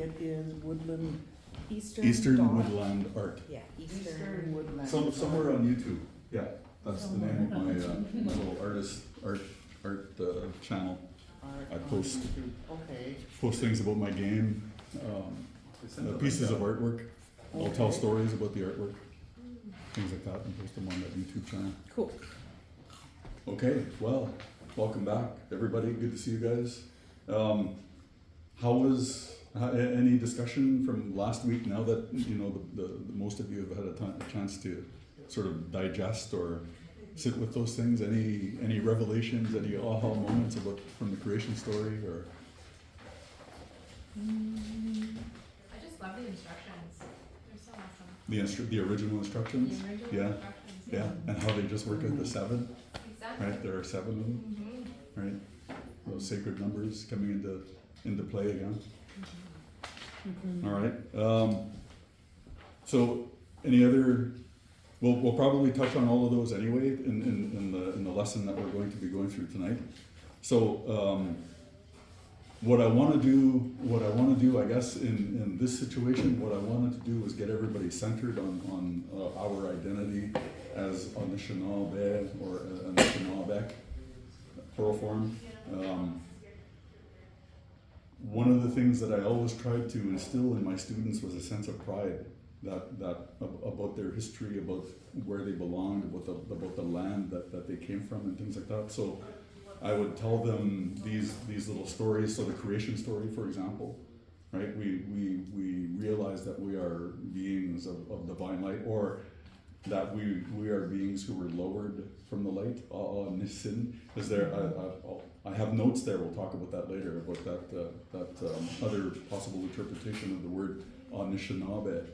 it is woodland, Eastern dot- Woodland Art. Yeah, Eastern Woodland. Somewhere on YouTube. Yeah, that's the name of my my little artist art channel. Art I on post- YouTube. Okay. Post things about my game, pieces of artwork. I'll tell Okay. stories about the artwork, things like that, and post them on that YouTube channel. Cool. Okay, well, welcome back, everybody. Good to see you guys. How was any discussion from last week? Now that you know the most of you have had a chance to sort of digest or sit with those things. Any revelations? Any aha moments about from the creation story or? I just love the instructions. They're so awesome. The original instructions. The original Yeah. instructions. Yeah, and how they just work out the 7, Exactly. right? There are 7 of them, right? Those sacred numbers coming into play again. All right. So, any other? We'll probably touch on all of those anyway in the lesson that we're going to be going through tonight. So, what I want to do, I guess, in this situation, what I wanted to do was get everybody centered on our identity as Aanishinaabe or Aanishinaabe, plural form. One of the things that I always tried to instill in my students was a sense of pride about their history, about where they belonged, about the land that they came from, and things like that. So I would tell them these little stories. So the creation story, for example, right? We realize that we are beings of divine light, or that we are beings who were lowered from the light. Nisin is there. I have notes there. We'll talk about that later, about that other possible interpretation of the word Aanishinaabe.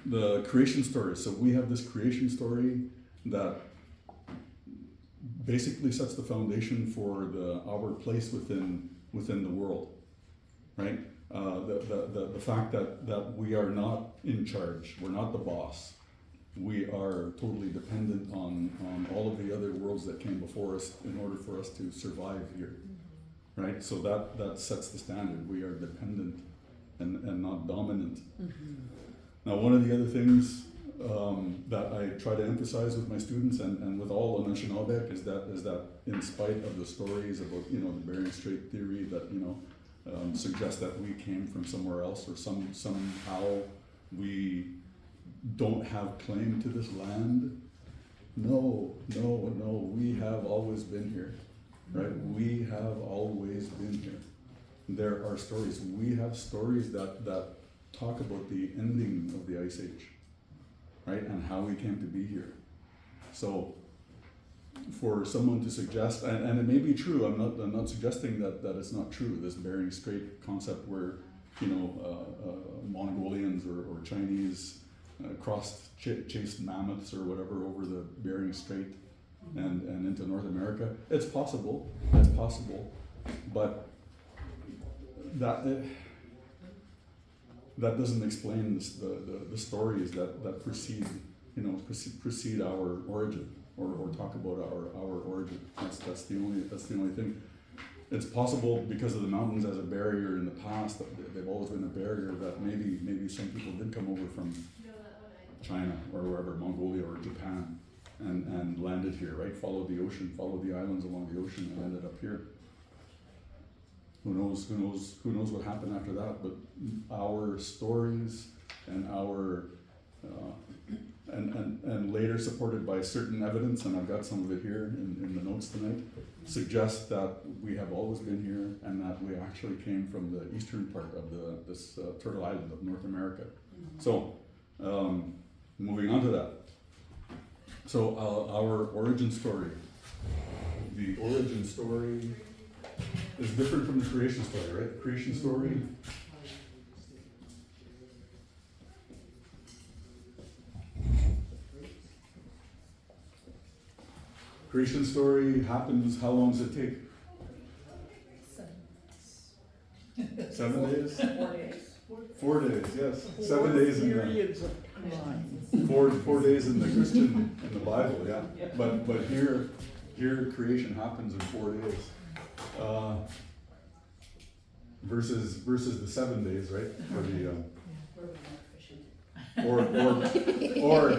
The creation story. So we have this creation story that basically sets the foundation for our place within the world, right? The fact that we are not in charge, we're not the boss. We are totally dependent on all of the other worlds that came before us in order for us to survive here, right? So that sets the standard. We are dependent and not dominant. Now, one of the other things that I try to emphasize with my students and with all Aanishinaabe is that in spite of the stories about the Bering Strait theory that suggest that we came from somewhere else, or somehow we don't have claim to this land. No, we have always been here, right? We have always been here. There are stories. We have stories that talk about the ending of the Ice Age, right? And how we came to be here. So for someone to suggest, and it may be true, I'm not suggesting that it's not true, this Bering Strait concept where Mongolians or Chinese chased mammoths or whatever over the Bering Strait and into North America. It's possible, but that doesn't explain the stories that precede our origin, or talk about our origin. That's the only thing. It's possible because of the mountains as a barrier in the past, that they've always been a barrier, that maybe some people did come over from China or wherever, Mongolia or Japan, and landed here, right? Followed the ocean, followed the islands along the ocean, and ended up here. Who knows what happened after that? But our stories and our and later supported by certain evidence, and I've got some of it here in the notes tonight, suggest that we have always been here, and that we actually came from the eastern part of this Turtle Island of North America. So, moving on to that. So our origin story. The origin story is different from the creation story, right? The creation story. Creation story happens, how long does it take? 7 days? 4 days. 4 days, yes. 7 days in periods of time. the 4 days in the Christian, in the Bible, yeah. But here creation happens in 4 days. versus the 7 days, right? For the, We're more efficient. or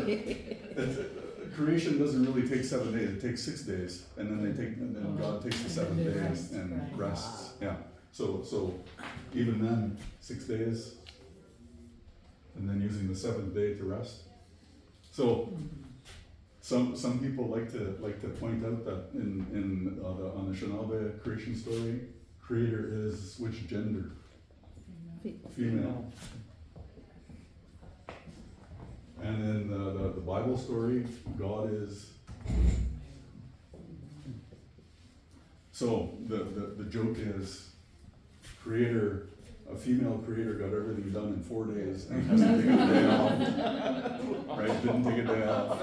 creation doesn't really take 7 days, it takes 6 days, and then God takes the 7 days and rests, yeah. So even then, 6 days, and then using the 7th day to rest. So some people like to point out that in the Aanishinaabe creation story, creator is which gender? Female. And in the Bible story, God is. So the joke is, a female creator got everything done in 4 days and has to take a day off. Right? Didn't take a day off.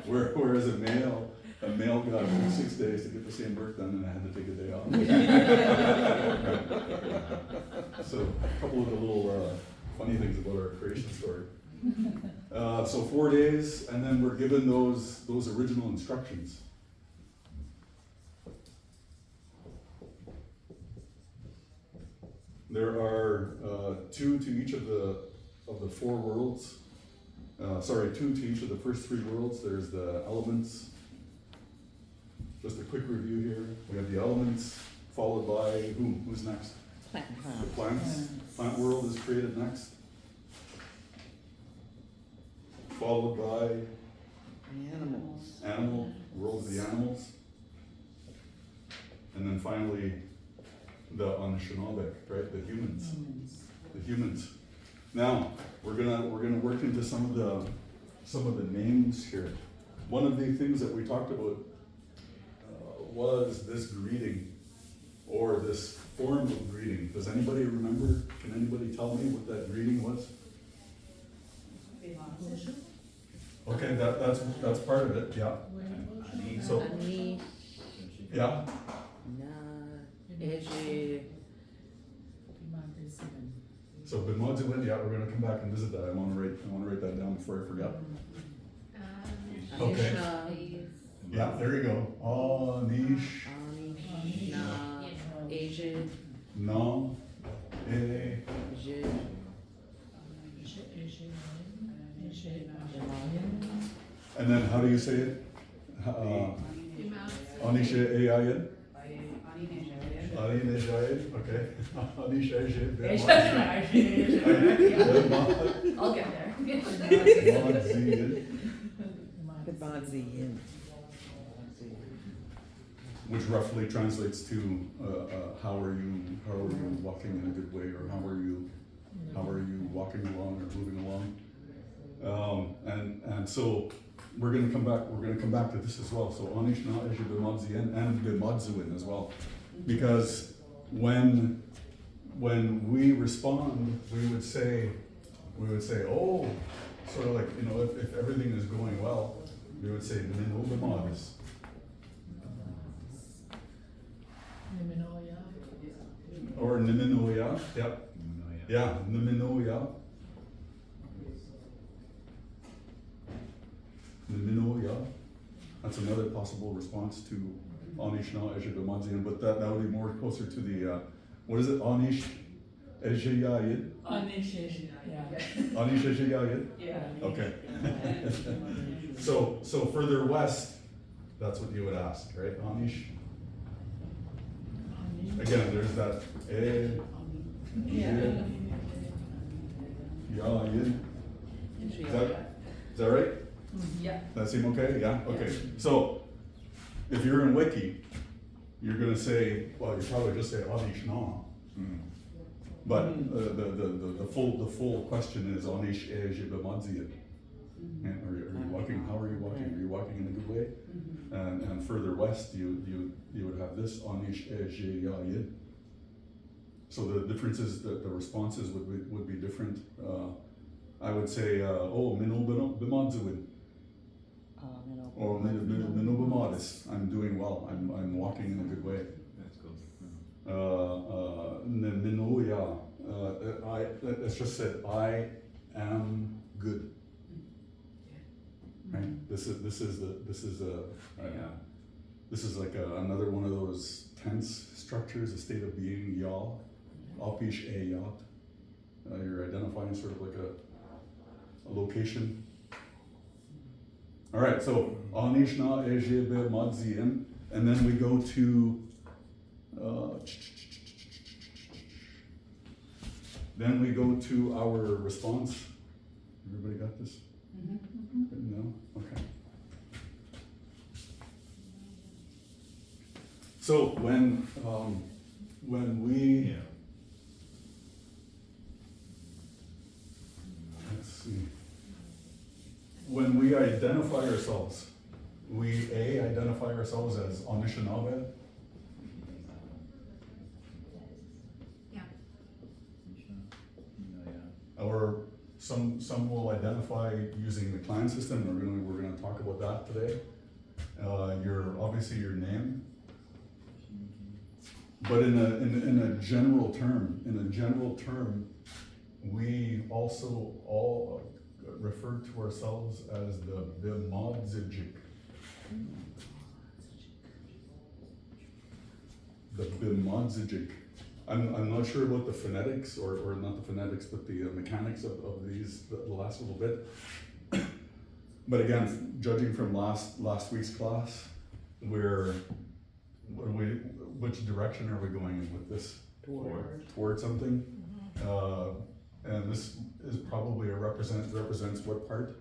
Whereas a male got 6 days to get the same work done and had to take a day off. So a couple of the little funny things about our creation story. So 4 days, and then we're given those original instructions. There are 2 to each of the 4 worlds. 2 to each of the first 3 worlds. There's the elements. Just a quick review here. We have the elements, followed by whom? Who's next? The plants. Plant world is created next. Followed by animal, world of the animals. And then finally, the Aanishinaabe, right? The humans. Now, we're gonna work into some of the names here. One of the things that we talked about was this greeting, or this form of greeting. Does anybody remember? Can anybody tell me what that greeting was? Okay, that's part of it, yeah. So, yeah. So Bimodzuin, yeah, we're gonna come back and visit that. I wanna write that down before I forget. Okay. Yeah, there you go. Anish. Na. E. And then how do you say it? Anisha Eyayin? Aanishinaabe, okay. Aanishinaabe. I'll get there. Which roughly translates to how are you walking in a good way, or how are you walking along or moving along, and so we're gonna come back to this as well. So Aanishinaabe and Bimodzuin as well, because when we respond, we would say, oh, sort of like, if everything is going well, we would say Mino Bimodis. Or Niminoya, yep. Yeah, Niminoya. Niminoya. That's another possible response to Aanishinaabe, but that would be more closer to the, what is it, Anish Ejeyayid? Anish Ejeyayid? Yeah. Okay. So further west, that's what you would ask, right? Anish. Again, there's that Yayid. Is that right? Yeah. That seem okay? Yeah? Okay. So, if you're in Wiki, you're gonna say, well, you probably just say Aanishinaabe. But the full question is Anish Ejibamadzian. Are you walking? How are you walking? Are you walking in a good way? And further west, you would have this Anish Ejeyayid. So the difference is that the responses would be different. I would say, Mino Bimodzuin. Or Mino Bimodis. I'm doing well. I'm walking in a good way. That's cool. Minoya. Let's just say I am good. Right. This is like another one of those tense structures, a state of being, Yal, Alpish e Yat. You're identifying sort of like a location. All right, so Aanishinaabe Madzien, and then we go to our response. Everybody got this? No? Okay. So when we let's see, when we identify ourselves, we identify ourselves as Aanishinaabe. Yeah. Or some will identify using the clan system. We're gonna talk about that today. Obviously your name, but in a general term, we also all refer to ourselves as the Bimadzijik. The Bimadzijik. I'm not sure about the phonetics, or not the phonetics, but the mechanics of these, the last little bit. But again, judging from last week's class, which direction are we going in with this? Toward something? And this is probably represents what part?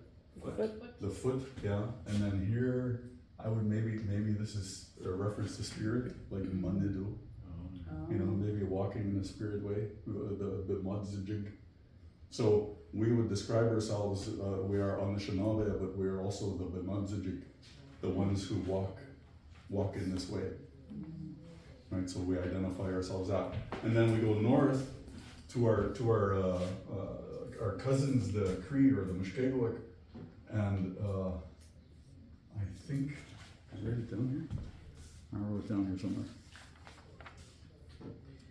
The foot, yeah. And then here, I would maybe this is a reference to spirit, like Manidu. Maybe walking in a spirit way, the Madzijig. So we would describe ourselves, we are Aanishinaabe, but we are also the Bimadzijig, the ones who walk in this way. Right, so we identify ourselves that. And then we go north to our cousins, the Cree or the Mushkegowik, and I think, I wrote it down here? I wrote it down here somewhere.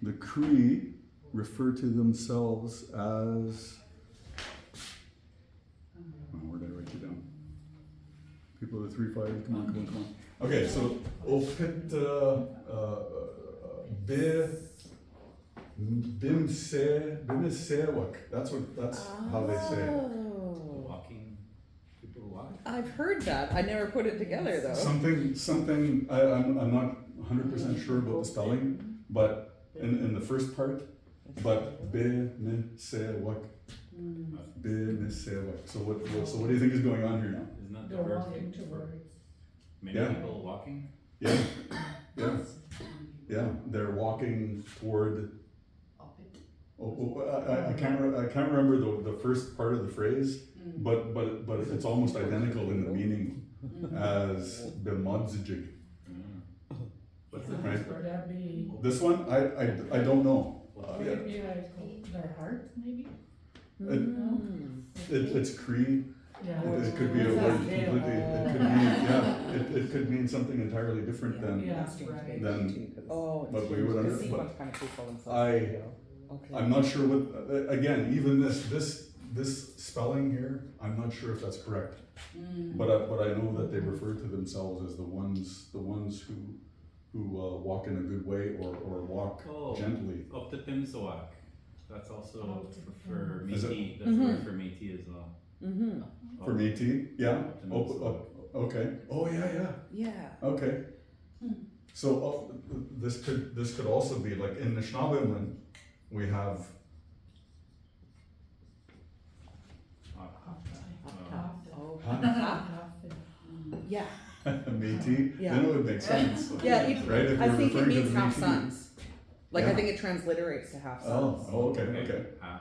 The Cree refer to themselves as, where did I write it down? People of the 3-5, come on. Okay, so Opit Bimisewak. That's how they say it. Walking, people walk. I've heard that. I never put it together though. Something. I'm not 100% sure about the spelling, but in the first part, but Bimisewak. Bimisewak. So what do you think is going on here now? Isn't that the They're verb walking for towards. many Yeah. people walking? Yeah. They're walking toward. I can't remember the first part of the phrase, but it's almost identical in the meaning as Bimadzijig. What's the Right. first part? Would that be, This one, I don't know. would it be like their heart, maybe? It's Cree. Yeah. It could be a It's word not Gaelic. completely. It could mean something entirely different than. Yeah, right. Oh, But we would because under- Sequans kind of people themselves. I- Okay. I'm not sure what. Again, even this spelling here, I'm not sure if that's correct. But I know that they refer to themselves as the ones who walk in a good way or walk Oh, gently. up to Pimsawak. That's also for Is it? Métis. That's a word for Métis as well. For Métis, yeah. Up to Pimsawak. Okay. Oh yeah. Yeah. Okay. So this could also be like in Anishinaabe we have Oh. huh? Yeah. Métis. Yeah. Then it would make sense. Yeah. Right. If I you're think it referring to means the half Métis. sons. Like Yeah. I think it transliterates to half sons. Oh. Okay. Half.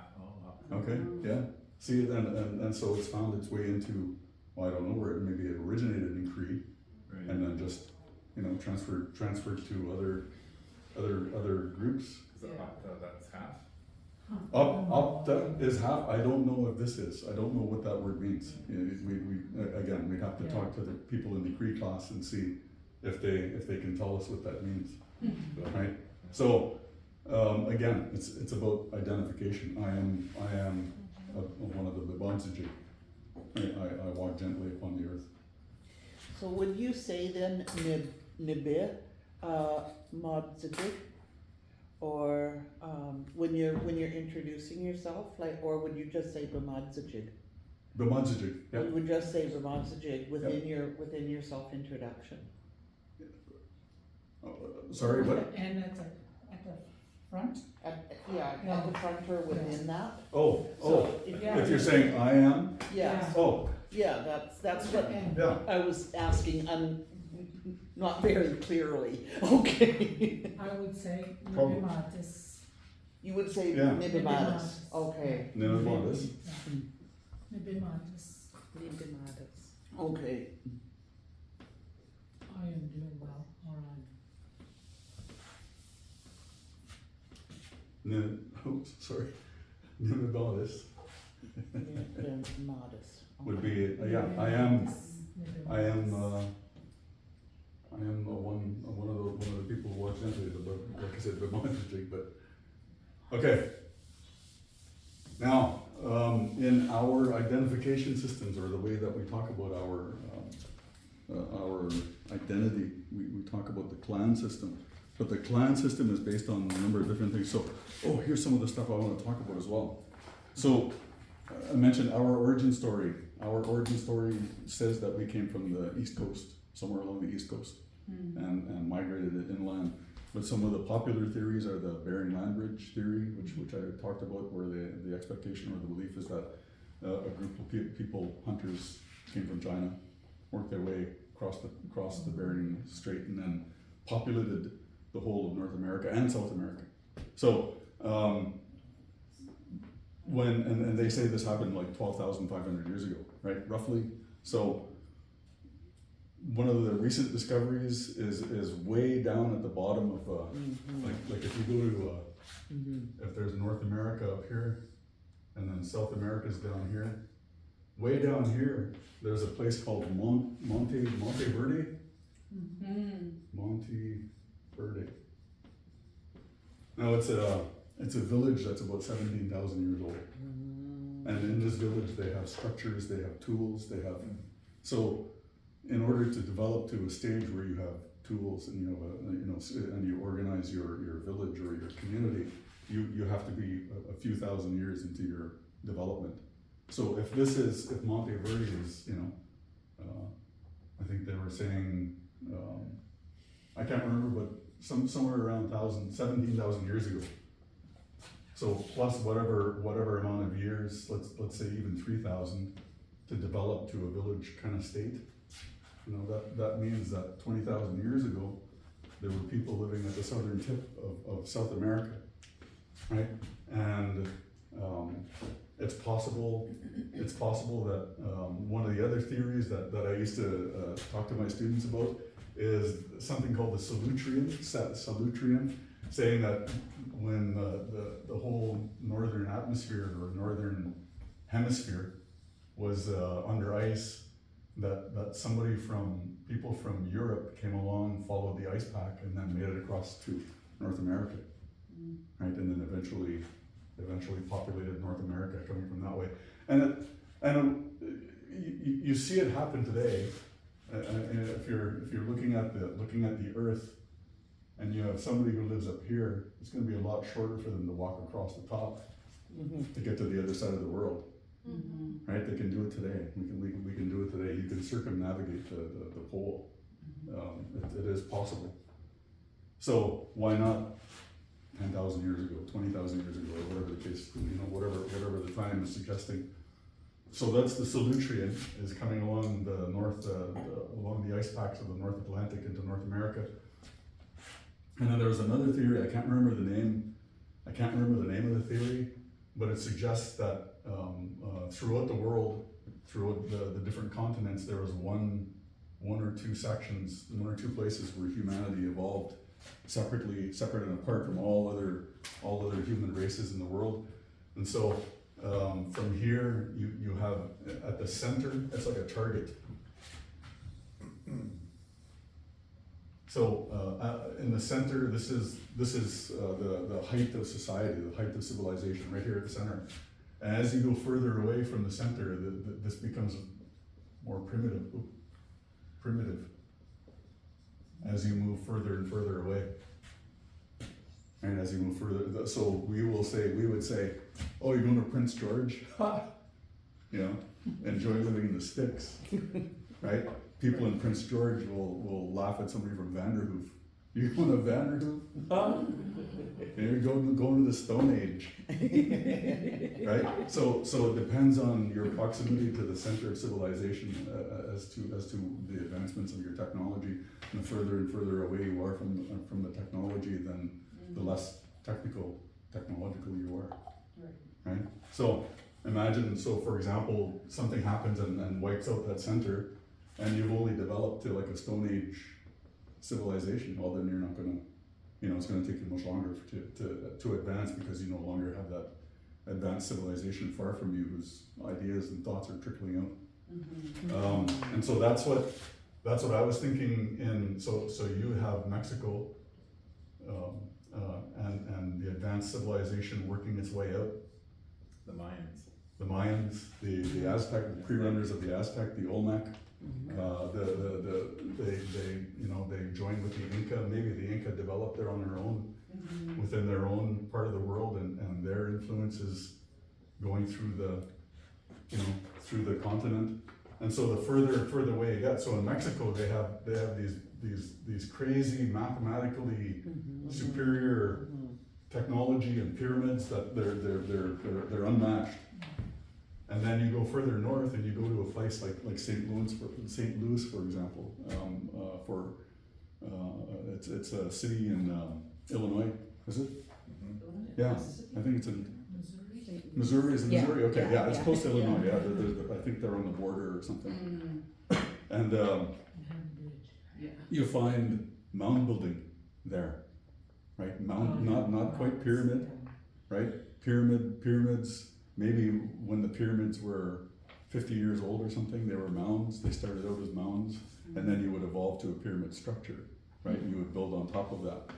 Okay. Yeah. See, and so it's found its way into. Well, I don't know where maybe it originated in Cree, Right. and then just transferred to other groups. So that's half. Up is half. I don't know if this is. I don't know what that word means. We'd have to talk to the people in the Cree class and see if they can tell us what that means. Right. So again, it's about identification. I am one of the Bimadzijik. I walk gently upon the earth. So would you say then Nibe Mod Zijig? Or, when you're introducing yourself, like, or would you just say B'mad Zijig? B'manzijig, yeah. You would just say B'mad Zijig within your self-introduction. Sorry, what? And at the front? At the front or within that. Oh, So if if you're saying I am, Yeah, oh, yeah, that's what And yeah, I was asking, not very clearly, okay. I would say Probably. Nibimatis. You would say Yeah. Nibimatis, okay, Nibimatis. Nibimatis. Nibimatis, okay. I am doing well, alright. Sorry, Nibimatis Nibimatis. would be, yeah, I am one of the people who watch Entity, but like I said, B'manzijig, but, okay. Now, in our identification systems, or the way that we talk about our identity, we talk about the clan system. But the clan system is based on a number of different things. So, here's some of the stuff I want to talk about as well. So, I mentioned our origin story. Our origin story says that we came from the East Coast, somewhere along the East Coast, and migrated inland. But some of the popular theories are the Bering Land Bridge theory, which I talked about, where the expectation or the belief is that a group of people, hunters, came from China, worked their way across the Bering Strait, and then populated the whole of North America and South America. So, and they say this happened like 12,500 years ago, right, roughly. So, one of the recent discoveries is way down at the bottom of, like if you go to, if there's North America up here, and then South America's down here, way down here, there's a place called Monte Verde. Monte Verde. Now it's a village that's about 17,000 years old, and in this village they have structures, they have tools, so in order to develop to a stage where you have tools and you have and you organize your village or your community, you have to be a few thousand years into your development. So if Monte Verde is, I think they were saying, I can't remember, but somewhere around 17,000 years ago. So plus whatever amount of years, let's say even 3,000, to develop to a village kind of state. That means that 20,000 years ago, there were people living at the southern tip of South America, right? And it's possible that one of the other theories that I used to talk to my students about is something called the Solutrean, saying that when the whole northern atmosphere or northern hemisphere was under ice, that people from Europe came along, followed the ice pack, and then made it across to North America, right? And then eventually populated North America, coming from that way. And you see it happen today. And if you're looking at the Earth, and you have somebody who lives up here, it's going to be a lot shorter for them to walk across the top to get to the other side of the world. Right? They can do it today. We can do it today. You can circumnavigate the pole. It is possible. So why not 10,000 years ago, 20,000 years ago, or whatever the case, whatever the time is suggesting. So that's the Solutrean, is coming along the north, along the ice packs of the North Atlantic into North America. And then there's another theory. I can't remember the name of the theory, but it suggests that throughout the world, throughout the different continents, there was one or two sections, one or two places where humanity evolved separate and apart from all other human races in the world. And so from here, you have at the center, it's like a target. So in the center, this is the height of society, the height of civilization, right here at the center. And as you go further away from the center, this becomes more primitive. as you move further and further away. And as you move further, so we would say, oh, you're going to Prince George? Ha! You know, enjoy living in the sticks, right? People in Prince George will laugh at somebody from Vanderhoof. You going to Vanderhoof? Huh? You're going to the Stone Age, right? So it depends on your proximity to the center of civilization as to the advancements of your technology. And the further and further away you are from the technology, then the less technological you are, right? So imagine, for example, something happens and wipes out that center, and you've only developed to like a Stone Age civilization. Well, then you're not gonna, it's gonna take you much longer to advance, because you no longer have that advanced civilization far from you whose ideas and thoughts are trickling out. And so that's what I was thinking. So you have Mexico, and the advanced civilization working its way out. The Mayans, the Aztec, the pre-runners of the Aztec, the Olmec. They joined with the Inca. Maybe the Inca developed there on their own, within their own part of the world, and their influence is going through the continent. And so the further away you get, so in Mexico they have these crazy mathematically superior technology and pyramids that they're unmatched. And then you go further north and you go to a place like St. Louis, for example. It's a city in Illinois, is it? Yeah, I think it's in Missouri. Is it Missouri? Okay, yeah, it's close to Illinois. Yeah, I think they're on the border or something. And you find mound building there, right? Not quite pyramid, right? Pyramids. Maybe when the pyramids were 50 years old or something, they were mounds. They started out as mounds, and then you would evolve to a pyramid structure, right? You would build on top of that.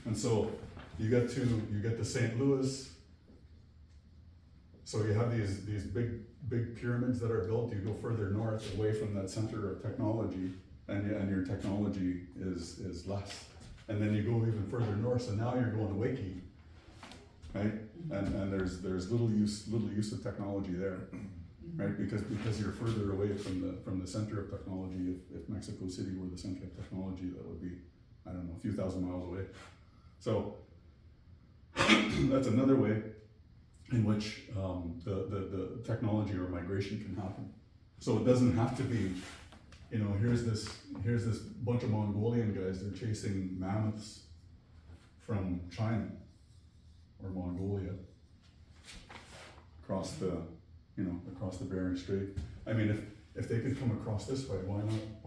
And so you get to St. Louis. So you have these big pyramids that are built. You go further north, away from that center of technology, and your technology is less. And then you go even further north, so now you're going to Wakey, right? And there's little use of technology there, right? Because you're further away from the center of technology. If Mexico City were the center of technology, that would be, I don't know, a few thousand miles away. So that's another way in which the technology or migration can happen. So it doesn't have to be, here's this bunch of Mongolian guys, they're chasing mammoths from China or Mongolia across the Bering Strait. I mean, if they could come across this way, why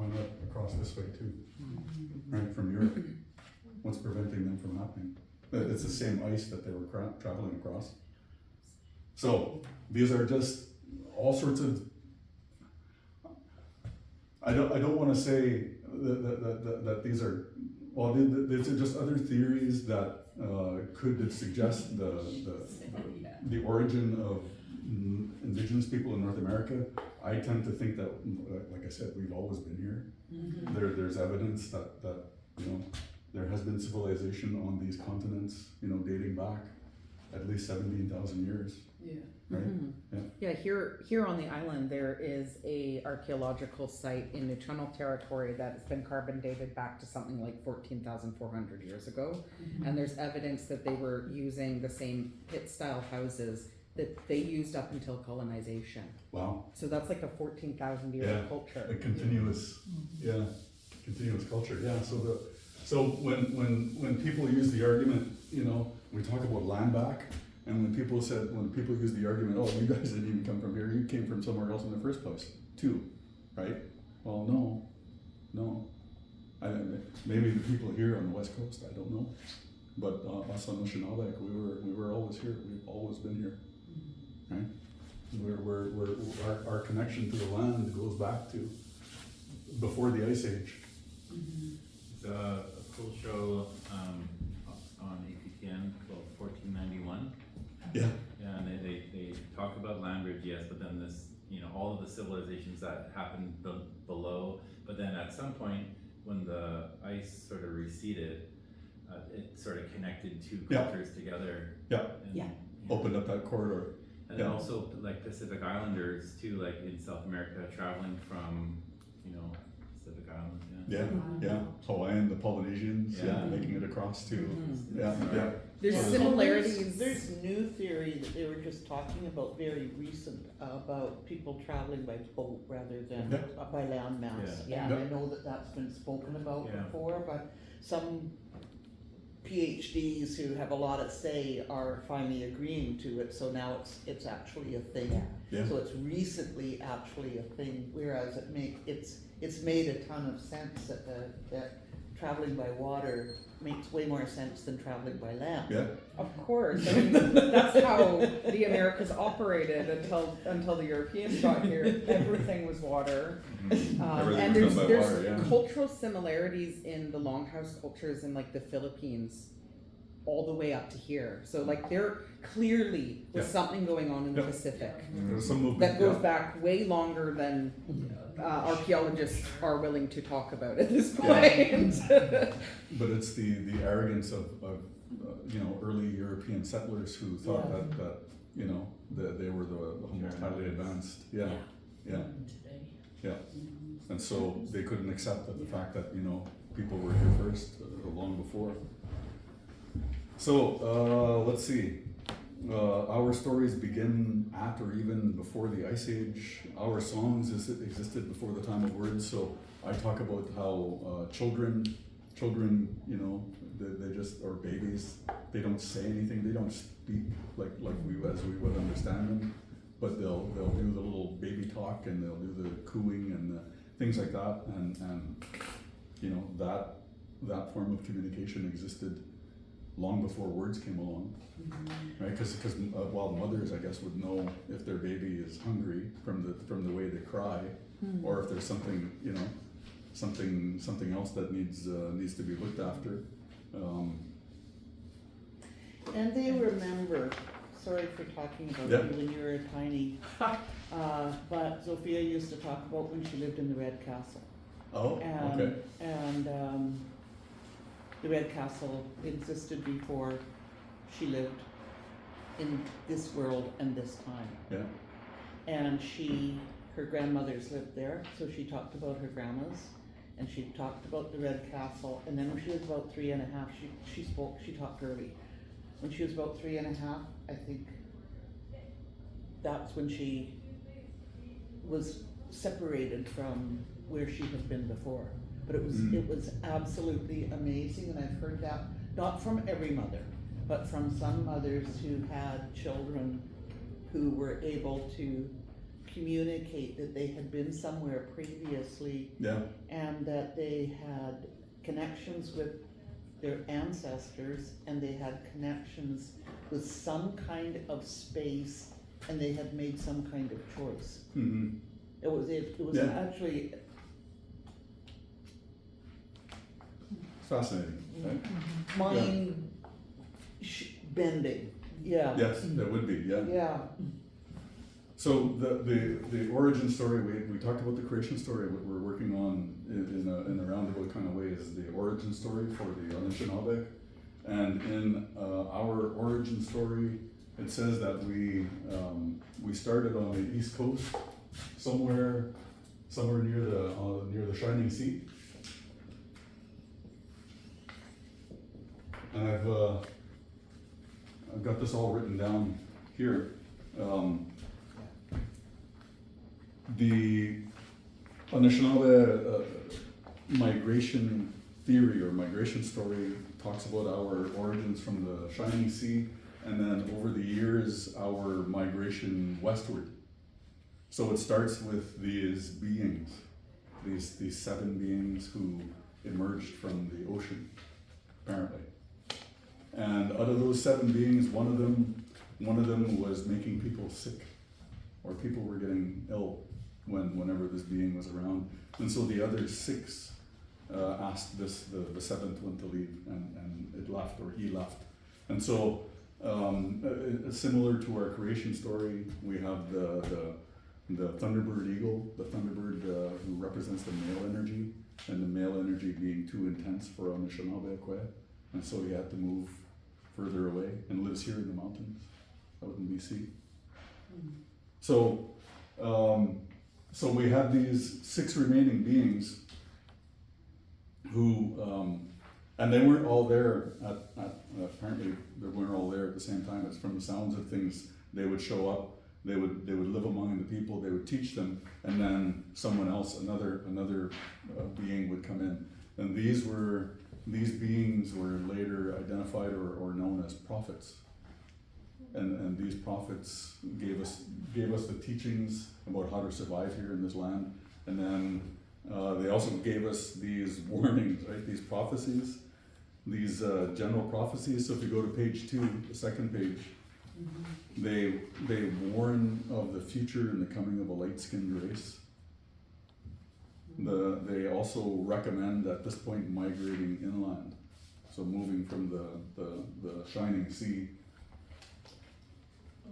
not across this way too, right, from Europe? What's preventing them from happening? It's the same ice that they were traveling across. So these are just all sorts of. I don't want to say that these are. Well, these are just other theories that could suggest the origin of indigenous people in North America. I tend to think that, like I said, we've always been here. There's evidence that there has been civilization on these continents, dating back at least 17,000 years. Yeah. Right? Yeah, here on the island there is a archaeological site in New Channel territory that has been carbon dated back to something like 14,400 years ago. And there's evidence that they were using the same pit style houses that they used up until colonization. Wow. So that's like a 14,000 year culture. A continuous culture. Yeah. So when people use the argument, we talk about land back, and when people use the argument, oh, you guys didn't even come from here, you came from somewhere else in the first place, too, right? Well, no. Maybe the people here on the West Coast, I don't know, but us Aanishinaabe, we were always here. We've always been here, right? Our connection to the land goes back to before the Ice Age. It's a cool show on APTN called 1491. Yeah. Yeah, and they talk about land bridge, yes, but then this, all of the civilizations that happened below, but then at some point when the ice sort of receded, it sort of connected two Yeah. cultures together. Yeah. And, Yeah. Opened up that corridor. And Yeah. also like Pacific Islanders too, like in South America, traveling from, Pacific Islands, Yeah, yeah. Hawaiian, the Polynesians, Yeah. making it across to, Mhm. yeah, yeah. There's So similarities. There's new theory that they were just talking about, very recent, about people traveling by boat rather than Yeah. by land mass. Yeah. And Yeah. I know that that's been spoken about Yeah. before, but some PhDs who have a lot at say are finally agreeing to it, so now it's actually a thing. Yeah. So it's recently actually a thing, whereas it's made a ton of sense that traveling by water makes way more sense than traveling by land. Yeah, Of course, I mean, that's how the Americas operated until the Europeans got here. Everything was water. Everything And was done by there's water, yeah. cultural similarities in the longhouse cultures in like the Philippines all the way up to here. So like there clearly was Yeah. something going on in the Yeah. Pacific there's some movement. that goes yeah. back way longer than archaeologists are willing to talk about at this Yeah. point. But it's the arrogance of early European settlers who thought Yeah. that they were the most highly advanced. Yeah, yeah, Today. yeah. And so they couldn't accept the fact that people were here first, long before. So let's see. Our stories begin at or even before the Ice Age. Our songs existed before the time of words. So I talk about how children, they just, or babies, they don't say anything. They don't speak like we would understand them. But they'll do the little baby talk, and they'll do the cooing and the things like that. And that form of communication existed long before words came along, right? Because while mothers, I guess, would know if their baby is hungry from the way they cry, or if there's something something else that needs to be looked after. And they remember, sorry for talking about Yeah. you when you were tiny, but Sophia used to talk about when she lived in the Red Castle. Oh, And, okay. and the Red Castle existed before she lived in this world and this time. Yeah. And her grandmothers lived there, so she talked about her grandmas, and she talked about the Red Castle, and then when she was about 3.5, she talked early. When she was about 3.5, I think that's when she was separated from where she had been before. But it was absolutely amazing, and I've heard that, not from every mother, but from some mothers who had children who were able to communicate that they had been somewhere previously Yeah. and that they had connections with their ancestors, and they had connections with some kind of space, and they had made some kind of choice. Mm-hmm. It was Yeah. actually Fascinating, right? mind bending. Yeah. Yes, that would be. Yeah. Yeah. So the origin story, we talked about the creation story. What we're working on in a roundabout kind of way is the origin story for the Aanishinaabe. And in our origin story, it says that we started on the East Coast, somewhere near the Shining Sea. And I've got this all written down here. The Anishinaabe migration theory or migration story talks about our origins from the Shining Sea, and then over the years our migration westward. So it starts with these beings, these 7 beings who emerged from the ocean, apparently. And out of those 7 beings, one of them was making people sick, or people were getting ill whenever this being was around. And so the other 6 asked the 7th one to leave, and it left, or he left. And so similar to our creation story, we have the Thunderbird eagle, the Thunderbird who represents the male energy, and the male energy being too intense for Aanishinaabe Kwe, and so he had to move further away and lives here in the mountains out in BC. So, so we had these 6 remaining beings who, and they weren't all there apparently they weren't all there at the same time. It's from the sounds of things, they would show up, they would live among the people, they would teach them, and then someone else, another being would come in. And these beings were later identified or known as prophets. And these prophets gave us the teachings about how to survive here in this land. And then they also gave us these warnings, right? These prophecies, these general prophecies. So if you go to page 2, the second page, they warn of the future and the coming of a light-skinned race. They also recommend at this point migrating inland, so moving from the shining sea.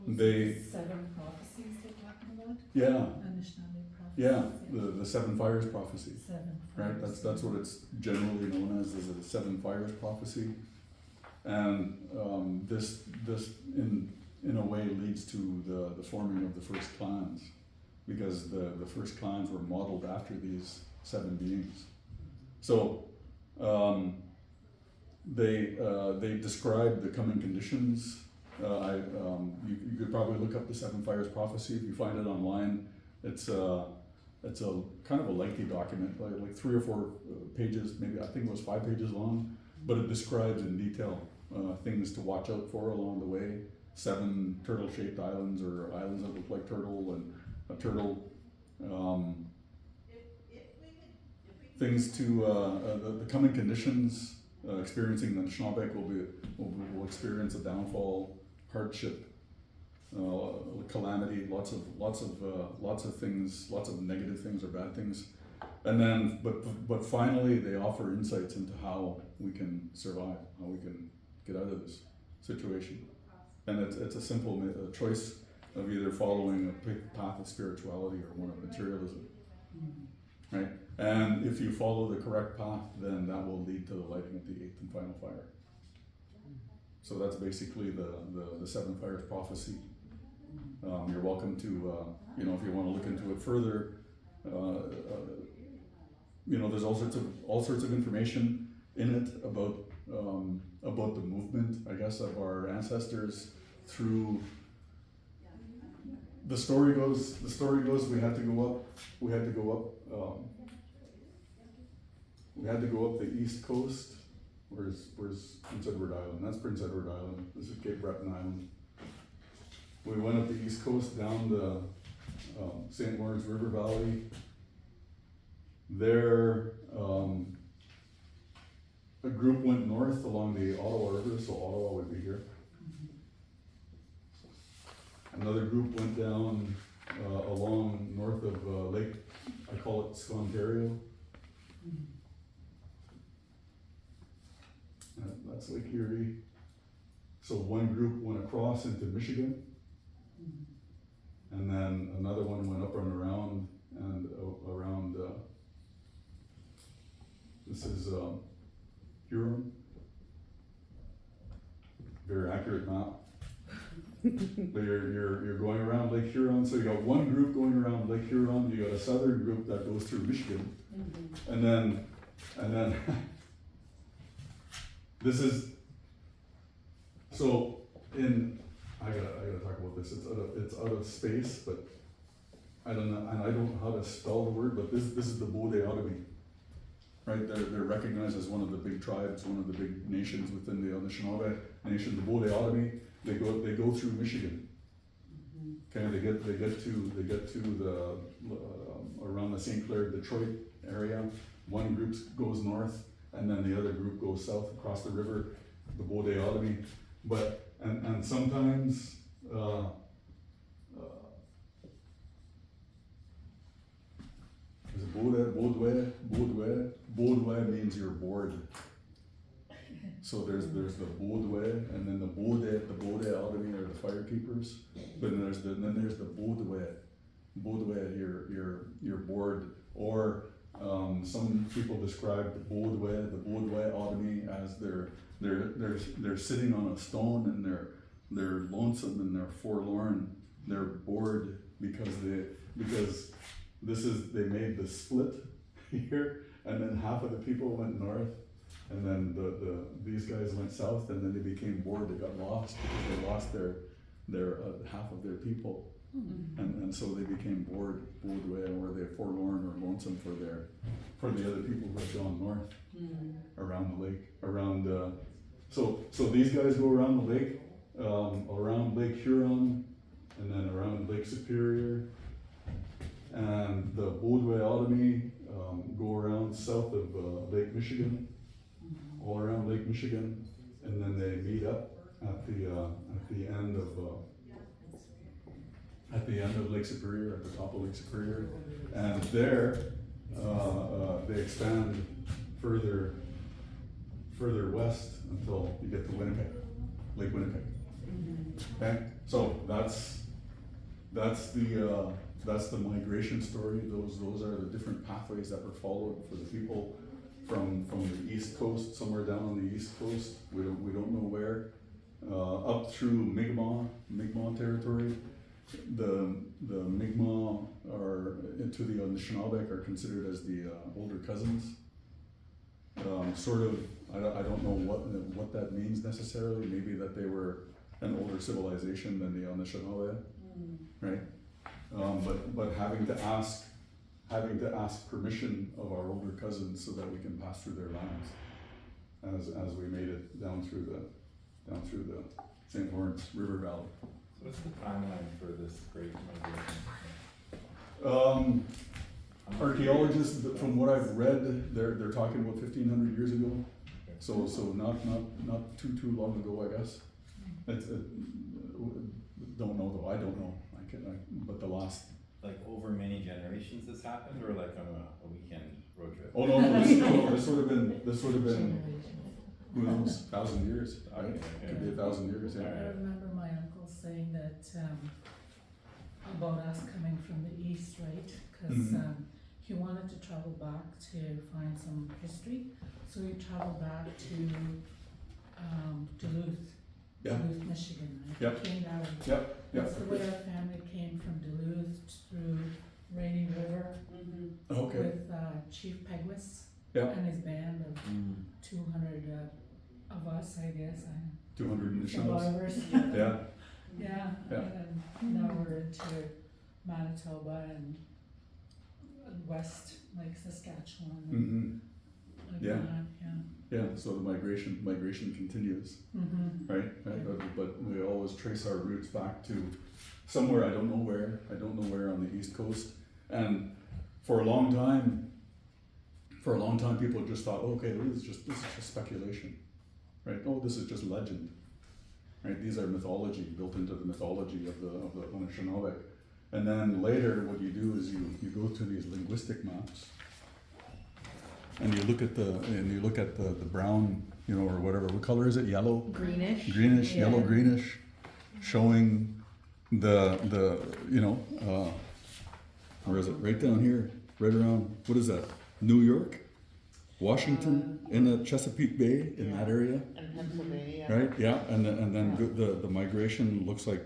They 7 prophecies they're talking about? yeah Aanishinaabe prophecies? yeah the 7 fires prophecy, 7 right? That's what it's generally known as a 7 fires prophecy, and this in a way leads to the forming of the first clans, because the first clans were modeled after these 7 beings. So they describe the coming conditions. You could probably look up the 7 fires prophecy if you find it online. It's a kind of a lengthy document, like 3 or 4 pages, maybe I think it was 5 pages long, but it describes in detail things to watch out for along the way. 7 turtle-shaped islands, or islands that look like turtle, and a turtle. Things to the coming conditions. Experiencing the Aanishinaabe will experience a downfall, hardship, calamity, lots of things, lots of negative things or bad things, and then but finally they offer insights into how we can survive, how we can get out of this situation, and it's a simple choice of either following a path of spirituality or one of materialism, right? And if you follow the correct path, then that will lead to the lighting of the 8th and final fire. So that's basically the 7 fires prophecy. You're welcome to, if you want to look into it further, there's all sorts of information in it about the movement, I guess, of our ancestors through. The story goes we had to go up the east coast. Where's Prince Edward Island? That's Prince Edward Island. This is Cape Breton Island. We went up the east coast down the St. Lawrence River Valley. There, a group went north along the Ottawa River, so Ottawa would be here. Another group went down along north of Lake, I call it Scontario. That's Lake Erie. So one group went across into Michigan, and then another one went up and around this is Huron. Very accurate map. But you're going around Lake Huron, so you got one group going around Lake Huron, you got a southern group that goes through Michigan, and then this is, so I gotta talk about this. It's out of space, but I don't know, and I don't know how to spell the word, but this is the Bodhisattva, right? They're recognized as one of the big tribes, one of the big nations within the Aanishinaabe nation, the Bodhisattva. They go through Michigan. Okay, they get to the around the St. Clair, Detroit area. One group goes north, and then the other group goes south across the river, the Bodhisattva. But and sometimes is it Bodwe means you're bored. So there's the Bodwe, and then the Bodhisattva are the fire keepers. But then there's the Bodwe. Bodwe, you're bored, or Some people describe the Baudouin Otomy as they're sitting on a stone and they're lonesome and they're forlorn, they're bored because they made the split here, and then half of the people went north, and then these guys went south, and then they became bored. They got lost because they lost their half of their people, and so they became bored, or they're forlorn or lonesome for the other people who have gone north around the lake. So these guys go around the lake, around Lake Huron, and then around Lake Superior, and the Baudouin Otomy go around south of Lake Michigan, all around Lake Michigan, and then they meet up at the end of Lake Superior, at the top of Lake Superior, and there they expand further west until you get to Winnipeg, Lake Winnipeg. Okay, so that's the migration story. Those are the different pathways that were followed for the people from the east coast, somewhere down on the east coast. We don't know where, up through Mi'kmaq territory. The Mi'kmaq are into the Aanishinaabe are considered as the older cousins. Sort of, I don't know what that means necessarily. Maybe that they were an older civilization than the Aanishinaabe, right? But having to ask permission of our older cousins so that we can pass through their lands as we made it down through the St. Lawrence River Valley. So what's the timeline for this great migration? Archaeologists, from what I've read, they're talking about 1,500 years ago. So not too long ago, I guess. Don't know though. I don't know. But the last. Like over many generations this happened, or like on a weekend road trip? Oh no, this would have been who knows, 1,000 years. Right? Okay. Could be 1,000 years. I Yeah. remember my uncle saying that, about us coming from the east, right? Cause, he wanted to travel back to find some history, so he traveled back to, Duluth. Yeah. Duluth, Michigan, right? Yep. Came that way. Yep. That's the way our family came from Duluth through Rainy River Okay. with, Chief Pegwis Yeah. and his band of 200, of us, I guess, 200 initials. survivors. Yeah. Yeah, Yeah. and then now we're into Manitoba and west, like Saskatchewan. Mm-hmm. Like Yeah. that, Yeah. So the migration continues, right? But we always trace our roots back to somewhere I don't know where on the east coast. And for a long time, people just thought, okay, this is just speculation, right? Oh, this is just legend, right? These are mythology built into the mythology of the Anishinaabe. And then later, what you do is you go to these linguistic maps, and you look at the brown, or whatever. What color is it? Yellow. Greenish. Greenish, Yeah. yellow, greenish, showing the where is it? Right down here, right around, what is that? New York, Washington, in the Chesapeake Bay, in that area, And Pennsylvania. right? Yeah, and then the migration looks like,